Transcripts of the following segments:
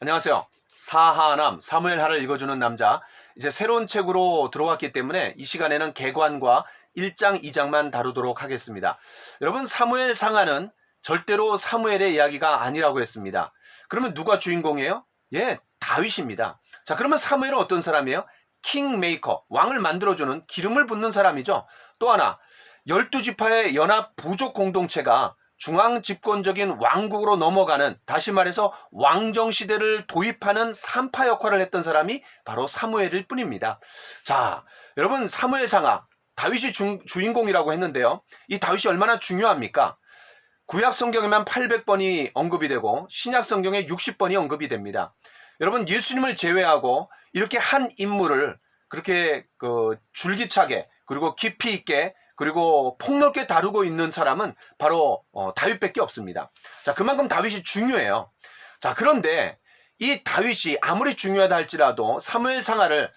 안녕하세요. 사하남 사무엘하를 읽어주는 남자, 이제 새로운 책으로 들어왔기 때문에 이 시간에는 개관과 1장 2장만 다루도록 하겠습니다. 여러분, 사무엘 상하는 절대로 사무엘의 이야기가 아니라고 했습니다. 그러면 누가 주인공이에요? 예, 다윗입니다. 자, 그러면 사무엘은 어떤 사람이에요? 킹메이커, 왕을 만들어주는 기름을 붓는 사람이죠. 또 하나, 12지파의 연합 부족 공동체가 중앙 집권적인 왕국으로 넘어가는, 다시 말해서 왕정시대를 도입하는 산파 역할을 했던 사람이 바로 사무엘일 뿐입니다. 자, 여러분, 사무엘 상하, 다윗이 주인공이라고 했는데요. 이 다윗이 얼마나 중요합니까? 구약 성경에만 800번이 언급이 되고 신약 성경에 60번이 언급이 됩니다. 여러분, 예수님을 제외하고 이렇게 한 인물을 그렇게 줄기차게 그리고 깊이 있게 그리고 폭넓게 다루고 있는 사람은 바로 다윗밖에 없습니다. 자, 그만큼 다윗이 중요해요. 자, 그런데 이 다윗이 아무리 중요하다 할지라도 사무엘 상하를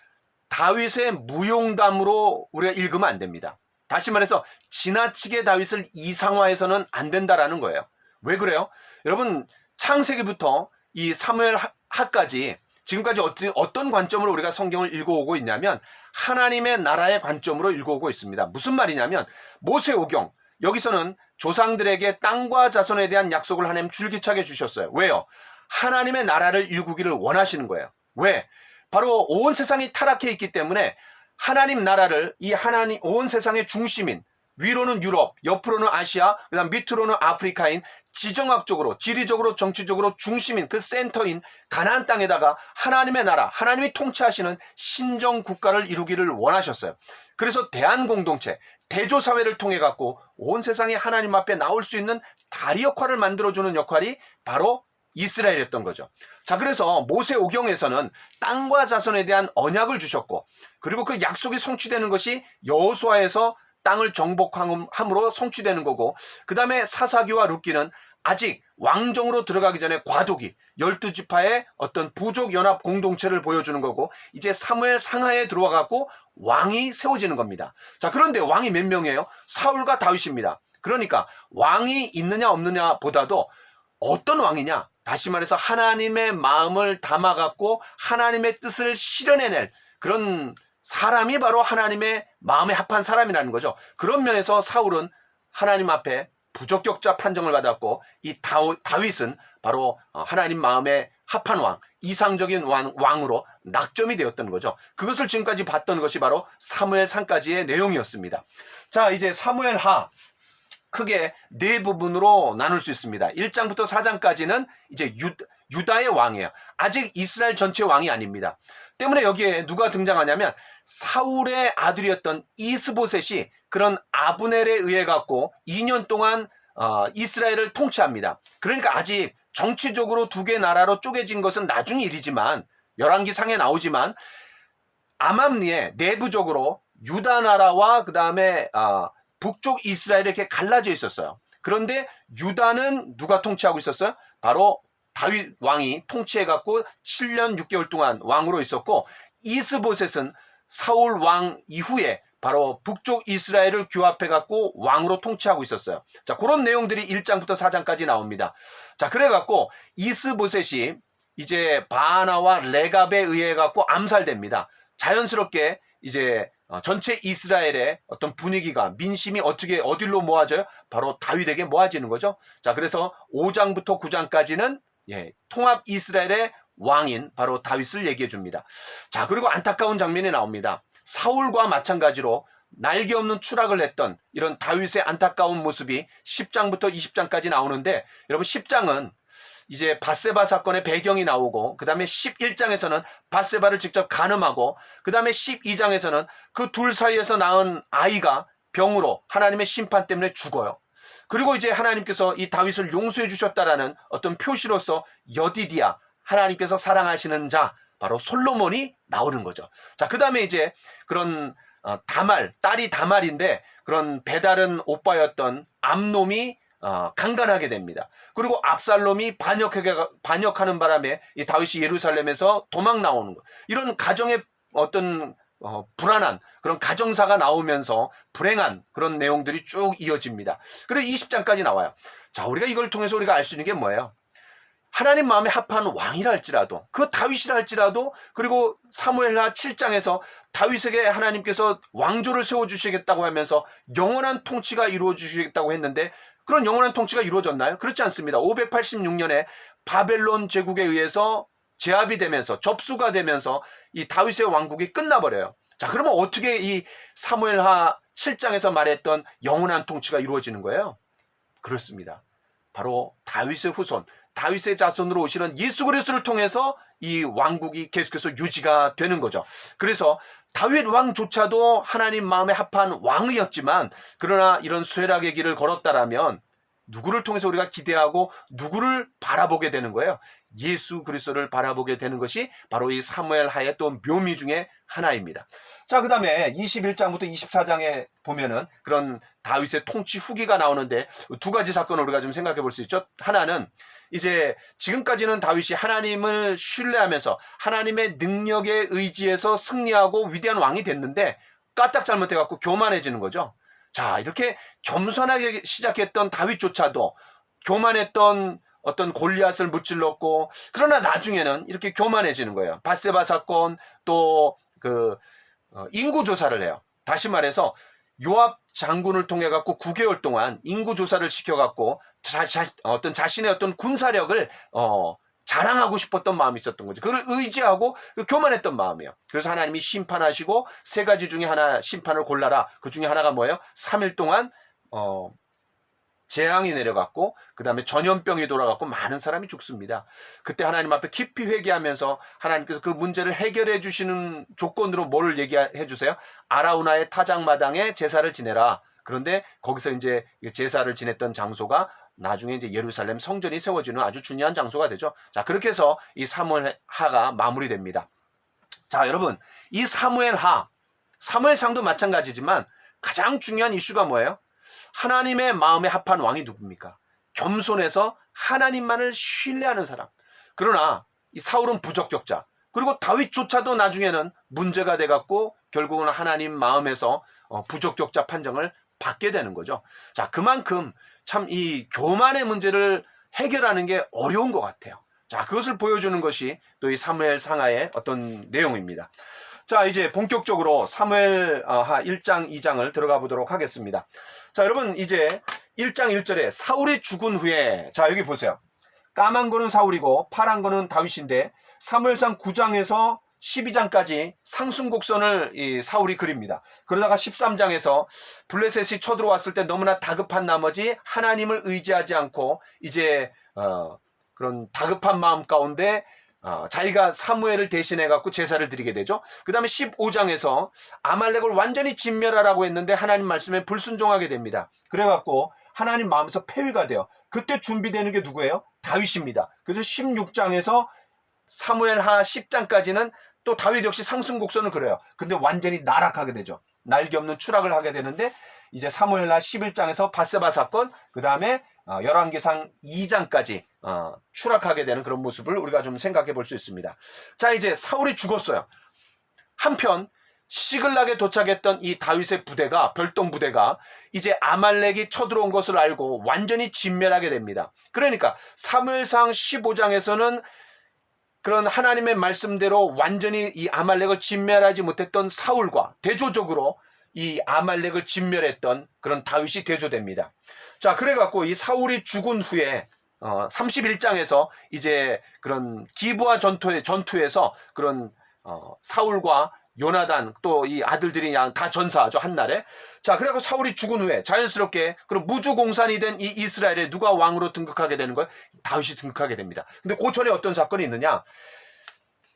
다윗의 무용담으로 우리가 읽으면 안 됩니다. 다시 말해서 지나치게 다윗을 이상화해서는 안 된다라는 거예요. 왜 그래요? 여러분, 창세기부터 이 사무엘하까지 지금까지 어떤 관점으로 우리가 성경을 읽어오고 있냐면 하나님의 나라의 관점으로 읽어오고 있습니다. 무슨 말이냐면 모세오경, 여기서는 조상들에게 땅과 자손에 대한 약속을 하나님 줄기차게 주셨어요. 왜요? 하나님의 나라를 일구기를 원하시는 거예요. 왜? 바로 온 세상이 타락해 있기 때문에 하나님 나라를, 이 하나님 온 세상의 중심인, 위로는 유럽, 옆으로는 아시아, 그다음 밑으로는 아프리카인, 지정학적으로, 지리적으로, 정치적으로 중심인 그 센터인 가나안 땅에다가 하나님의 나라, 하나님이 통치하시는 신정 국가를 이루기를 원하셨어요. 그래서 대한공동체, 대조사회를 통해 갖고 온 세상에 하나님 앞에 나올 수 있는 다리 역할을 만들어주는 역할이 바로 이스라엘이었던 거죠. 자, 그래서 모세오경에서는 땅과 자손에 대한 언약을 주셨고, 그리고 그 약속이 성취되는 것이 여호수아에서 땅을 정복함으로 성취되는 거고, 그 다음에 사사기와 룻기는 아직 왕정으로 들어가기 전에 과도기, 12지파의 어떤 부족 연합 공동체를 보여주는 거고, 이제 사무엘 상하에 들어와 갖고 왕이 세워지는 겁니다. 자, 그런데 왕이 몇 명이에요? 사울과 다윗입니다. 그러니까 왕이 있느냐 없느냐 보다도 어떤 왕이냐? 다시 말해서 하나님의 마음을 담아 갖고 하나님의 뜻을 실현해낼 그런 사람이 바로 하나님의 마음에 합한 사람이라는 거죠. 그런 면에서 사울은 하나님 앞에 부적격자 판정을 받았고, 이 다윗은 바로 하나님 마음에 합한 왕, 이상적인 왕으로 낙점이 되었던 거죠. 그것을 지금까지 봤던 것이 바로 사무엘상까지의 내용이었습니다. 자, 이제 사무엘하, 크게 네 부분으로 나눌 수 있습니다. 1장부터 4장까지는 이제 유다의 왕이에요. 아직 이스라엘 전체 왕이 아닙니다. 때문에 여기에 누가 등장하냐면 사울의 아들이었던 이스보셋이 그런 아브넬에 의해 갖고 2년 동안 이스라엘을 통치합니다. 그러니까 아직 정치적으로 두 개 나라로 쪼개진 것은 나중 일이지만, 열왕기상에 나오지만 아맘리에 내부적으로 유다 나라와 그 다음에 북쪽 이스라엘이 이렇게 갈라져 있었어요. 그런데 유다는 누가 통치하고 있었어요? 바로 다윗 왕이 통치해갖고 7년 6개월 동안 왕으로 있었고, 이스보셋은 사울 왕 이후에 바로 북쪽 이스라엘을 규합해갖고 왕으로 통치하고 있었어요. 자, 그런 내용들이 1장부터 4장까지 나옵니다. 자, 그래갖고 이스보셋이 이제 바하나와 레갑에 의해 갖고 암살됩니다. 자연스럽게 이제 전체 이스라엘의 어떤 분위기가, 민심이 어디로 모아져요? 바로 다윗에게 모아지는 거죠. 자, 그래서 5장부터 9장까지는 통합 이스라엘의 왕인 바로 다윗을 얘기해 줍니다. 자, 그리고 안타까운 장면이 나옵니다. 사울과 마찬가지로 날개 없는 추락을 했던 이런 다윗의 안타까운 모습이 10장부터 20장까지 나오는데, 여러분, 10장은 이제 밧세바 사건의 배경이 나오고, 그 다음에 11장에서는 밧세바를 직접 간음하고, 그 다음에 12장에서는 그 둘 사이에서 낳은 아이가 병으로 하나님의 심판 때문에 죽어요. 그리고 이제 하나님께서 이 다윗을 용서해 주셨다라는 어떤 표시로서 여디디아, 하나님께서 사랑하시는 자, 바로 솔로몬이 나오는 거죠. 자, 그 다음에 이제 그런 다말, 딸이 다말인데 그런 배다른 오빠였던 암놈이 강간하게 됩니다. 그리고 압살롬이 반역하는 바람에 이 다윗이 예루살렘에서 도망 나오는 거. 이런 가정의 어떤 불안한 그런 가정사가 나오면서 불행한 그런 내용들이 쭉 이어집니다. 그리고 20장까지 나와요. 자, 우리가 이걸 통해서 우리가 알 수 있는 게 뭐예요? 하나님 마음에 합한 왕이라 할지라도, 그 다윗이라 할지라도, 그리고 사무엘하 7장에서 다윗에게 하나님께서 왕조를 세워주시겠다고 하면서 영원한 통치가 이루어주시겠다고 했는데, 그런 영원한 통치가 이루어졌나요? 그렇지 않습니다. 586년에 바벨론 제국에 의해서 제압이 되면서, 접수가 되면서 이 다윗의 왕국이 끝나버려요. 자, 그러면 어떻게 이 사무엘하 7장에서 말했던 영원한 통치가 이루어지는 거예요? 그렇습니다. 바로 다윗의 후손, 다윗의 자손으로 오시는 예수 그리스도를 통해서 이 왕국이 계속해서 유지가 되는 거죠. 그래서 다윗 왕조차도 하나님 마음에 합한 왕이었지만, 그러나 이런 쇠락의 길을 걸었다라면 누구를 통해서 우리가 기대하고 누구를 바라보게 되는 거예요? 예수 그리스도를 바라보게 되는 것이 바로 이 사무엘하의 또 묘미 중에 하나입니다. 자, 그 다음에 21장부터 24장에 보면은 그런 다윗의 통치 후기가 나오는데, 두 가지 사건을 우리가 좀 생각해 볼 수 있죠. 하나는 이제 지금까지는 다윗이 하나님을 신뢰하면서 하나님의 능력에 의지해서 승리하고 위대한 왕이 됐는데, 까딱 잘못해갖고 교만해지는 거죠. 자, 이렇게 겸손하게 시작했던 다윗조차도 교만했던 어떤 골리앗을 무찔렀고, 그러나 나중에는 이렇게 교만해지는 거예요. 밧세바 사건, 또 인구 조사를 해요. 다시 말해서 요압 장군을 통해 갖고 9개월 동안 인구 조사를 시켜 갖고 자신의 어떤 군사력을 자랑하고 싶었던 마음이 있었던 거죠. 그걸 의지하고 교만했던 마음이에요. 그래서 하나님이 심판하시고 세 가지 중에 하나 심판을 골라라. 그 중에 하나가 뭐예요? 3일 동안 재앙이 내려갔고, 그 다음에 전염병이 돌아갔고 많은 사람이 죽습니다. 그때 하나님 앞에 깊이 회개하면서 하나님께서 그 문제를 해결해 주시는 조건으로 뭐를 얘기해 주세요? 아라우나의 타작마당에 제사를 지내라. 그런데 거기서 이제 제사를 지냈던 장소가 나중에 이제 예루살렘 성전이 세워지는 아주 중요한 장소가 되죠. 자, 그렇게 해서 이 사무엘하가 마무리됩니다. 자, 여러분, 이 사무엘상도 마찬가지지만 가장 중요한 이슈가 뭐예요? 하나님의 마음에 합한 왕이 누굽니까? 겸손해서 하나님만을 신뢰하는 사람. 그러나 이 사울은 부적격자, 그리고 다윗조차도 나중에는 문제가 돼갖고 결국은 하나님 마음에서 부적격자 판정을 받게 되는 거죠. 자, 그만큼 참 이 교만의 문제를 해결하는 게 어려운 것 같아요. 자, 그것을 보여주는 것이 또 이 사무엘 상하의 어떤 내용입니다. 자, 이제 본격적으로 사무엘하 1장 2장을 들어가 보도록 하겠습니다. 자, 여러분, 이제 1장 1절에 사울이 죽은 후에, 자, 여기 보세요. 까만 거는 사울이고 파란 거는 다윗인데, 사무엘상 9장에서 12장까지 상승곡선을 이 사울이 그립니다. 그러다가 13장에서 블레셋이 쳐들어왔을 때 너무나 다급한 나머지 하나님을 의지하지 않고 이제 그런 다급한 마음 가운데 자기가 사무엘을 대신해 갖고 제사를 드리게 되죠. 그 다음에 15장에서 아말렉을 완전히 진멸하라고 했는데 하나님 말씀에 불순종하게 됩니다. 그래 갖고 하나님 마음에서 폐위가 돼요. 그때 준비되는 게 누구예요? 다윗입니다. 그래서 16장에서 사무엘하 10장까지는 또 다윗 역시 상승곡선을 그려요. 근데 완전히 나락하게 되죠. 날개 없는 추락을 하게 되는데, 이제 사무엘하 11장에서 밧세바 사건, 그 다음에 열왕기상 2장까지 추락하게 되는 그런 모습을 우리가 좀 생각해 볼 수 있습니다. 자, 이제 사울이 죽었어요. 한편 시글락에 도착했던 이 다윗의 부대가, 별동 부대가 이제 아말렉이 쳐들어온 것을 알고 완전히 진멸하게 됩니다. 그러니까 사무엘상 15장에서는 그런 하나님의 말씀대로 완전히 이 아말렉을 진멸하지 못했던 사울과 대조적으로 이 아말렉을 진멸했던 그런 다윗이 대조됩니다. 자, 그래갖고 이 사울이 죽은 후에 31장에서 이제 그런 기브아 전투에서 그런 사울과 요나단 또 이 아들들이 다 전사하죠, 한날에. 자, 그래갖고 사울이 죽은 후에 자연스럽게 그런 무주공산이 된 이 이스라엘에 누가 왕으로 등극하게 되는 거예요? 다윗이 등극하게 됩니다. 근데 그 전에 어떤 사건이 있느냐?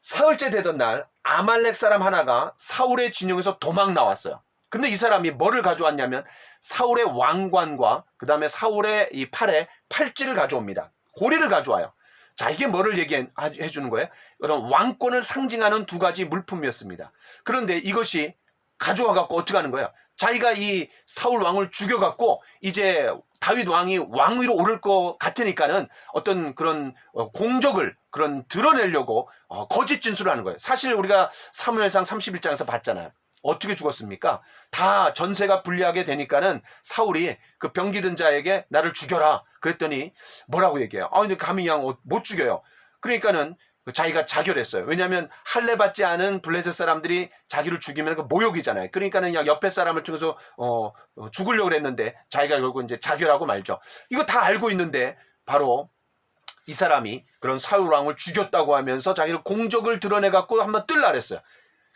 사흘째 되던 날 아말렉 사람 하나가 사울의 진영에서 도망 나왔어요. 근데 이 사람이 뭐를 가져왔냐면 사울의 왕관과 그 다음에 사울의 이 팔에 팔찌를 가져옵니다. 고리를 가져와요. 자, 이게 뭐를 얘기해 주는 거예요? 이런 왕권을 상징하는 두 가지 물품이었습니다. 그런데 이것이 가져와 갖고 어떻게 하는 거예요? 자기가 이 사울 왕을 죽여 갖고 이제 다윗 왕이 왕위로 오를 것 같으니까는 어떤 그런 공적을 그런 드러내려고 거짓 진술을 하는 거예요. 사실 우리가 사무엘상 31장에서 봤잖아요. 어떻게 죽었습니까? 다 전세가 불리하게 되니까는 사울이 그 병기든 자에게 나를 죽여라 그랬더니 뭐라고 얘기해요? 근데 감히 그냥 못 죽여요. 그러니까는 자기가 자결했어요. 왜냐하면 할례 받지 않은 블레셋 사람들이 자기를 죽이면 그 모욕이잖아요. 그러니까는 그냥 옆에 사람을 통해서 죽으려고 그랬는데 자기가 결국 이제 자결하고 말죠. 이거 다 알고 있는데 바로 이 사람이 그런 사울 왕을 죽였다고 하면서 자기를 공적을 드러내갖고 한번 뜰라 그랬어요.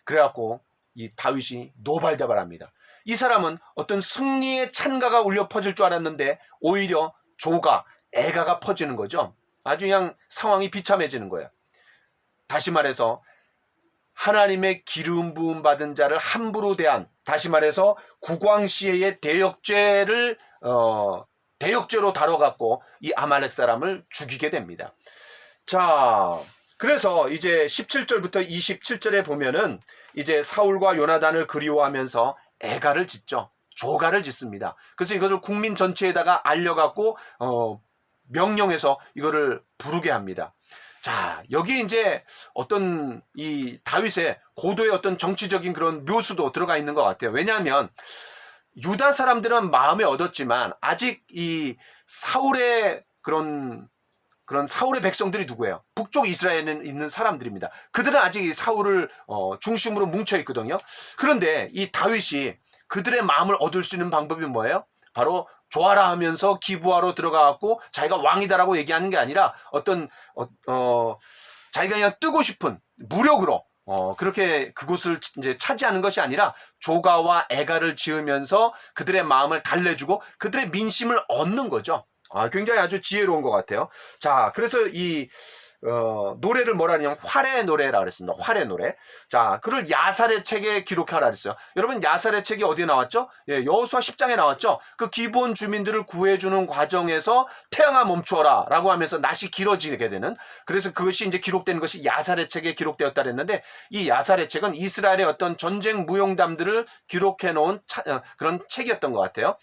그래갖고 이 다윗이 노발대발합니다. 이 사람은 어떤 승리의 찬가가 울려 퍼질 줄 알았는데 오히려 조가, 애가가 퍼지는 거죠. 아주 그냥 상황이 비참해지는 거예요. 다시 말해서 하나님의 기름 부음 받은 자를 함부로 대한, 다시 말해서 국왕시의 대역죄를 대역죄로 다뤄갖고 이 아말렉 사람을 죽이게 됩니다. 자, 그래서 이제 17절부터 27절에 보면은 이제 사울과 요나단을 그리워하면서 애가를 짓죠. 조가를 짓습니다. 그래서 이것을 국민 전체에다가 알려갖고 명령해서 이거를 부르게 합니다. 자, 여기 이제 어떤 이 다윗의 고도의 어떤 정치적인 그런 묘수도 들어가 있는 것 같아요. 왜냐하면 유다 사람들은 마음에 얻었지만 아직 이 사울의 그런 사울의 백성들이 누구예요? 북쪽 이스라엘에 있는 사람들입니다. 그들은 아직 이 사울을 중심으로 뭉쳐 있거든요. 그런데 이 다윗이 그들의 마음을 얻을 수 있는 방법이 뭐예요? 바로 좋아라 하면서 기부하러 들어가갖고 자기가 왕이다라고 얘기하는 게 아니라 어떤 자기가 그냥 뜨고 싶은 무력으로 그렇게 그곳을 이제 차지하는 것이 아니라 조가와 애가를 지으면서 그들의 마음을 달래주고 그들의 민심을 얻는 거죠. 굉장히 아주 지혜로운 것 같아요. 자, 그래서 이 노래를 뭐라 하냐면 활의 노래라 그랬습니다. 활의 노래. 자, 그걸 야살의 책에 기록하라 그랬어요. 여러분, 야살의 책이 어디에 나왔죠? 예, 여호수아 10장에 나왔죠. 그 기브온 주민들을 구해주는 과정에서 태양아 멈추어라 라고 하면서 낯이 길어지게 되는, 그래서 그것이 이제 기록된 것이 야살의 책에 기록되었다 그랬는데, 이 야살의 책은 이스라엘의 어떤 전쟁 무용담들을 기록해 놓은 그런 책이었던 것 같아요.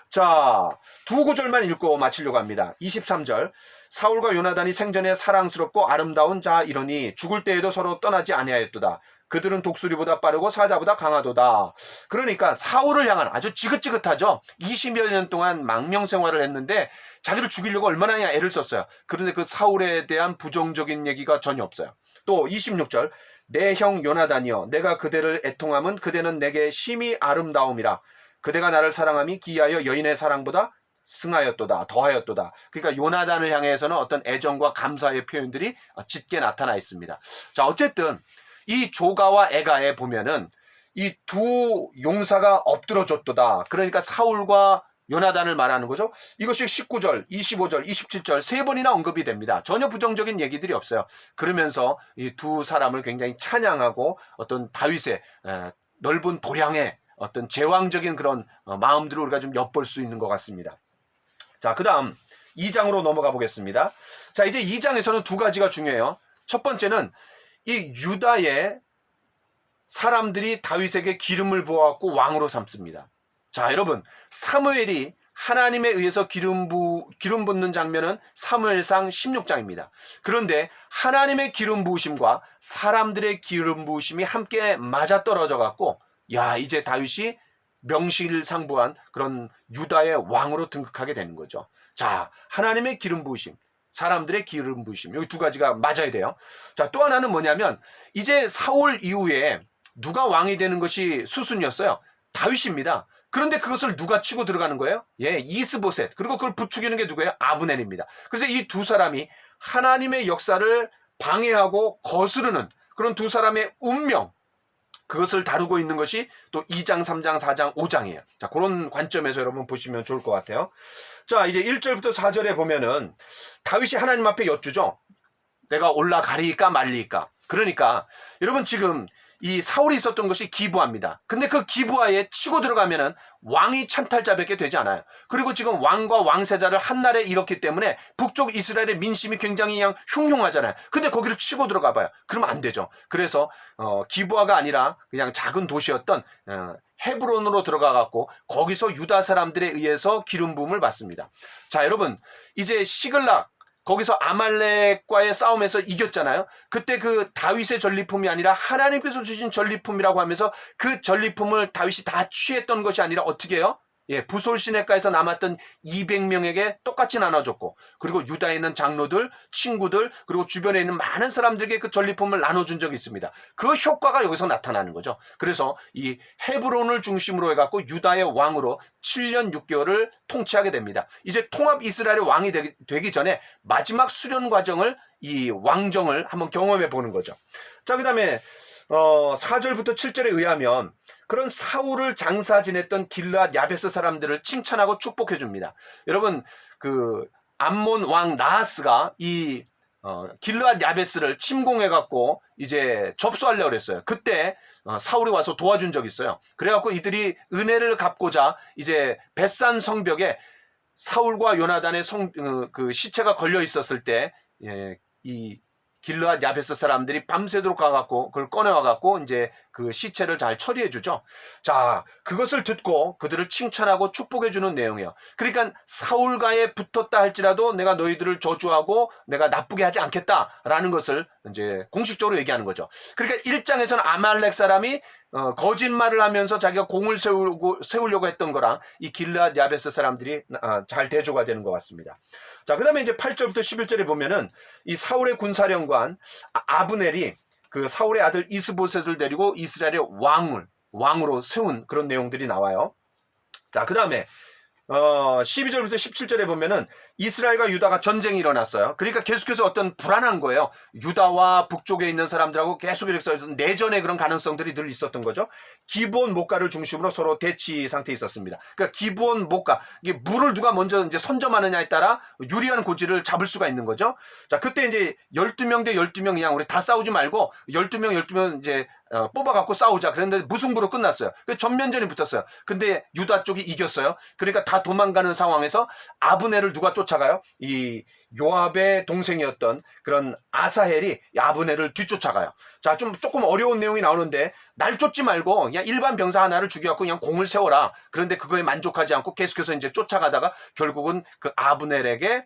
자, 두 구절만 읽고 마치려고 합니다. 23절. 사울과 요나단이 생전에 사랑스럽고 아름다운 자 이러니 죽을 때에도 서로 떠나지 아니하였도다. 그들은 독수리보다 빠르고 사자보다 강하도다. 그러니까 사울을 향한 아주 지긋지긋하죠. 20여 년 동안 망명 생활을 했는데 자기를 죽이려고 얼마나 애를 썼어요. 그런데 그 사울에 대한 부정적인 얘기가 전혀 없어요. 또 26절. 내 형 요나단이여 내가 그대를 애통함은 그대는 내게 심히 아름다움이라. 그대가 나를 사랑함이 기하여 여인의 사랑보다 승하였도다, 더하였도다. 그러니까 요나단을 향해서는 어떤 애정과 감사의 표현들이 짙게 나타나 있습니다. 자, 어쨌든 이 조가와 애가에 보면은 이 두 용사가 엎드러졌도다. 그러니까 사울과 요나단을 말하는 거죠. 이것이 19절, 25절, 27절 세 번이나 언급이 됩니다. 전혀 부정적인 얘기들이 없어요. 그러면서 이 두 사람을 굉장히 찬양하고 어떤 다윗의 넓은 도량의 어떤 제왕적인 그런 마음들을 우리가 좀 엿볼 수 있는 것 같습니다. 자, 그 다음 2장으로 넘어가 보겠습니다. 자, 이제 2장에서는 두 가지가 중요해요. 첫 번째는 이 유다의 사람들이 다윗에게 기름을 부어갖고 왕으로 삼습니다. 자, 여러분, 사무엘이 하나님에 의해서 기름 붓는 장면은 사무엘상 16장입니다. 그런데 하나님의 기름 부으심과 사람들의 기름 부으심이 함께 맞아떨어져 갖고 이제 다윗이 명실상부한 그런 유다의 왕으로 등극하게 되는 거죠. 자, 하나님의 기름 부으심, 사람들의 기름 부으심, 여기 두 가지가 맞아야 돼요. 자, 또 하나는 뭐냐면 이제 사울 이후에 누가 왕이 되는 것이 수순이었어요. 다윗입니다. 그런데 그것을 누가 치고 들어가는 거예요? 이스보셋. 그리고 그걸 부추기는 게 누구예요? 아브넬입니다. 그래서 이 두 사람이 하나님의 역사를 방해하고 거스르는 그런 두 사람의 운명, 그것을 다루고 있는 것이 또 2장, 3장, 4장, 5장이에요. 자, 그런 관점에서 여러분 보시면 좋을 것 같아요. 자, 이제 1절부터 4절에 보면은 다윗이 하나님 앞에 여쭈죠. 내가 올라가리까 말리까. 그러니까 여러분 지금 이 사울이 있었던 것이 기브아입니다. 근데 그 기브아에 치고 들어가면은 왕이 찬탈자밖에 되지 않아요. 그리고 지금 왕과 왕세자를 한날에 잃었기 때문에 북쪽 이스라엘의 민심이 굉장히 그냥 흉흉하잖아요. 근데 거기를 치고 들어가 봐요. 그러면 안 되죠. 그래서 기브아가 아니라 그냥 작은 도시였던 헤브론으로 들어가 갖고 거기서 유다 사람들에 의해서 기름 부음을 받습니다. 자, 여러분, 이제 시글락 거기서 아말렉과의 싸움에서 이겼잖아요. 그때 그 다윗의 전리품이 아니라 하나님께서 주신 전리품이라고 하면서 그 전리품을 다윗이 다 취했던 것이 아니라 어떻게 해요? 예, 부솔 시내가에서 남았던 200명에게 똑같이 나눠줬고, 그리고 유다에 있는 장로들, 친구들, 그리고 주변에 있는 많은 사람들에게 그 전리품을 나눠준 적이 있습니다. 그 효과가 여기서 나타나는 거죠. 그래서 이 헤브론을 중심으로 해갖고 유다의 왕으로 7년 6개월을 통치하게 됩니다. 이제 통합 이스라엘의 왕이 되기 전에 마지막 수련 과정을, 이 왕정을 한번 경험해 보는 거죠. 자, 그 다음에 4절부터 7절에 의하면 그런 사울을 장사 지냈던 길르앗 야베스 사람들을 칭찬하고 축복해 줍니다. 여러분, 그 암몬 왕 나하스가 이 길르앗 야베스를 침공해 갖고 이제 접수하려고 그랬어요. 그때 사울이 와서 도와준 적이 있어요. 그래 갖고 이들이 은혜를 갚고자 이제 벳산 성벽에 사울과 요나단의 그 시체가 걸려 있었을 때, 예, 이 길르앗 야베스 사람들이 밤새도록 가갖고 그걸 꺼내와갖고 이제 그 시체를 잘 처리해주죠. 자, 그것을 듣고 그들을 칭찬하고 축복해주는 내용이에요. 그러니까 사울과에 붙었다 할지라도 내가 너희들을 저주하고 내가 나쁘게 하지 않겠다라는 것을 이제 공식적으로 얘기하는 거죠. 그러니까 1장에서는 아말렉 사람이 거짓말을 하면서 자기가 공을 세우려고 했던 거랑 이 길르앗 야베스 사람들이 잘 대조가 되는 것 같습니다. 자, 그 다음에 이제 8절부터 11절에 보면은 이 사울의 군사령관 아브넬이 그 사울의 아들 이스보셋을 데리고 이스라엘의 왕으로 세운 그런 내용들이 나와요. 자, 그 다음에 12절부터 17절에 보면은 이스라엘과 유다가 전쟁이 일어났어요. 그러니까 계속해서 어떤 불안한 거예요. 유다와 북쪽에 있는 사람들하고 계속 이렇게 내전의 그런 가능성들이 늘 있었던 거죠. 기브온 목가를 중심으로 서로 대치 상태에 있었습니다. 그러니까 기브온 목가, 이게 물을 누가 먼저 이제 선점하느냐에 따라 유리한 고지를 잡을 수가 있는 거죠. 자, 그때 이제 12명 대 12명 그냥 우리 다 싸우지 말고 12명 이제 뽑아갖고 싸우자. 그런데 무승부로 끝났어요. 전면전이 붙었어요. 근데 유다 쪽이 이겼어요. 그러니까 다 도망가는 상황에서 아브넬을 누가 쫓아가요? 이 요압의 동생이었던 그런 아사헬이 아브넬을 뒤쫓아가요. 자, 조금 어려운 내용이 나오는데 날 쫓지 말고 그냥 일반 병사 하나를 죽여갖고 그냥 공을 세워라. 그런데 그거에 만족하지 않고 계속해서 이제 쫓아가다가 결국은 그 아브넬에게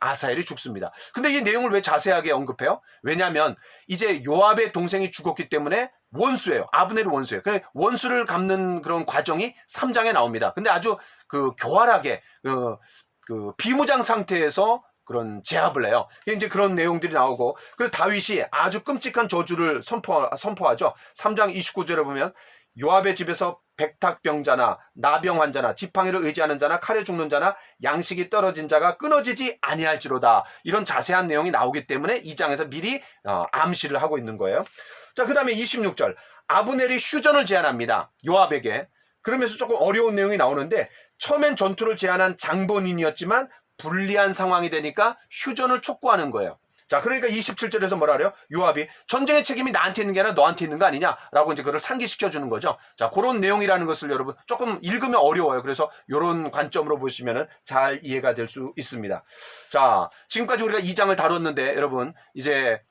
아사헬이 죽습니다. 근데 이 내용을 왜 자세하게 언급해요? 왜냐하면 이제 요압의 동생이 죽었기 때문에 원수예요. 아브넬이 원수예요. 그래서 원수를 갚는 그런 과정이 3장에 나옵니다. 근데 아주 그 교활하게 그 비무장 상태에서 그런 제압을 해요. 이제 그런 내용들이 나오고, 그래서 다윗이 아주 끔찍한 저주를 선포하죠. 3장 29절에 보면 요압의 집에서 백탁병자나 나병 환자나 지팡이를 의지하는 자나 칼에 죽는 자나 양식이 떨어진 자가 끊어지지 아니할지로다. 이런 자세한 내용이 나오기 때문에 이 장에서 미리 암시를 하고 있는 거예요. 자, 그 다음에 26절 아브넬이 휴전을 제안합니다. 요압에게. 그러면서 조금 어려운 내용이 나오는데 처음엔 전투를 제안한 장본인이었지만 불리한 상황이 되니까 휴전을 촉구하는 거예요. 자, 그러니까 27절에서 뭐라 그래요? 요압이 전쟁의 책임이 나한테 있는 게 아니라 너한테 있는 거 아니냐라고 이제 그걸 상기시켜 주는 거죠. 자, 그런 내용이라는 것을 여러분 조금 읽으면 어려워요. 그래서 이런 관점으로 보시면은 잘 이해가 될 수 있습니다. 자, 지금까지 우리가 2장을 다뤘는데 여러분 이제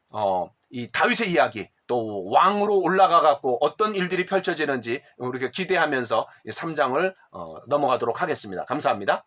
이 다윗의 이야기 또 왕으로 올라가 갖고 어떤 일들이 펼쳐지는지 우리가 기대하면서 3장을 넘어가도록 하겠습니다. 감사합니다.